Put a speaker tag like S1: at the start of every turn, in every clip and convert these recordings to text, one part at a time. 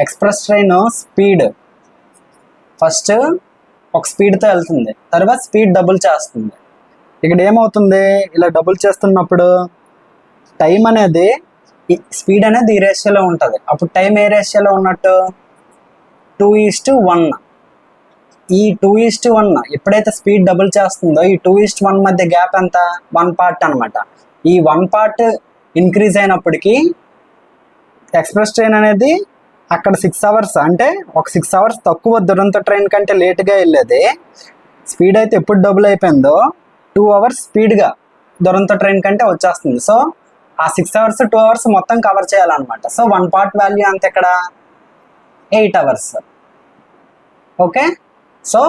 S1: Express train speed first ఒక స్పీడ్తో వెళ్తుంది, తర్వాత స్పీడ్ డబుల్ చేస్తుంది. ఇక్కడ ఏమవుతుంది, ఇలా డబుల్ చేస్తున్నప్పుడు టైం అనేది స్పీడ్ అనేది ఈ రేషియోలో ఉంటుంది. అప్పుడు టైం ఏ రేషియోలో ఉన్నట్టు 2:1. ఈ 2:1 ఎప్పుడైతే స్పీడ్ డబుల్ చేస్తుందో ఈ 2:1 మధ్య గ్యాప్ ఎంత, 1 పార్ట్ అనమాట. ఈ 1 పార్ట్ ఇంక్రీజ్ అయినప్పటికీ ఎక్స్ప్రెస్ ట్రైన్ అనేది అక్కడ 6 అవర్స్ అంటే ఒక 6 అవర్స్ తక్కువ దురంతో ట్రైన్ కంటే లేట్గా వెళ్ళేది. స్పీడ్ అయితే ఎప్పుడు డబుల్ అయిపోయిందో 2 అవర్స్ స్పీడ్గా దురంతో ట్రైన్ కంటే వచ్చేస్తుంది. సో ఆ 6 అవర్స్ 2 అవర్స్ మొత్తం కవర్ చేయాలన్నమాట. సో 1 పార్ట్ వాల్యూ అంత ఇక్కడ 8 అవర్స్. ఓకే, సో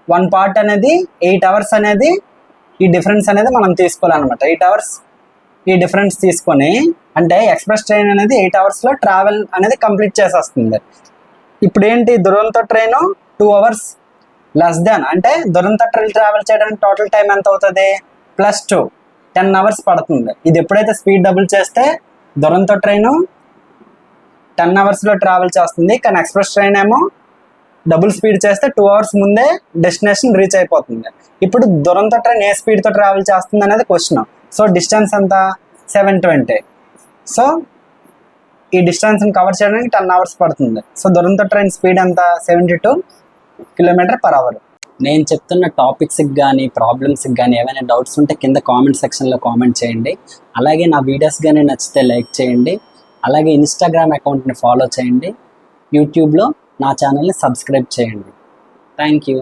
S1: 1 పార్ట్ అనేది 8 అవర్స్ అనేది ఈ డిఫరెన్స్ అనేది మనం తీసుకోవాలన్నమాట. 8 అవర్స్ ఈ డిఫరెన్స్ తీసుకొని, అంటే ఎక్స్ప్రెస్ ట్రైన్ అనేది 8 అవర్స్లో ట్రావెల్ అనేది కంప్లీట్ చేసేస్తుంది. ఇప్పుడు ఏంటి, Duronto train 2 hours less than, అంటే దురంతో ట్రైన్ ట్రావెల్ చేయడానికి టోటల్ టైం ఎంత అవుతుంది, +2 10 అవర్స్ పడుతుంది. ఇది ఎప్పుడైతే స్పీడ్ డబుల్ చేస్తే దురంతో ట్రైన్ 10 అవర్స్లో ట్రావెల్ చేస్తుంది, కానీ ఎక్స్ప్రెస్ ట్రైన్ ఏమో డబుల్ స్పీడ్ చేస్తే 2 అవర్స్ ముందే డెస్టినేషన్ రీచ్ అయిపోతుంది. ఇప్పుడు దురంతో ట్రైన్ ఏ స్పీడ్తో ట్రావెల్ చేస్తుంది అనేది క్వశ్చన్. సో డిస్టెన్స్ ఎంత, 720. సో ఈ డిస్టెన్స్ని కవర్ చేయడానికి 10 అవర్స్ పడుతుంది. సో దురంతో ట్రైన్ స్పీడ్ ఎంత, 72 km/h. నేను చెప్తున్న టాపిక్స్కి కానీ ప్రాబ్లమ్స్కి కానీ ఏమైనా డౌట్స్ ఉంటే కింద కామెంట్ సెక్షన్లో కామెంట్ చేయండి. అలాగే నా వీడియోస్ కానీ నచ్చితే లైక్ చేయండి. అలాగే ఇన్స్టాగ్రామ్ అకౌంట్ని ఫాలో చేయండి. యూట్యూబ్లో నా ఛానల్ని సబ్స్క్రైబ్ చేయండి. Thank you.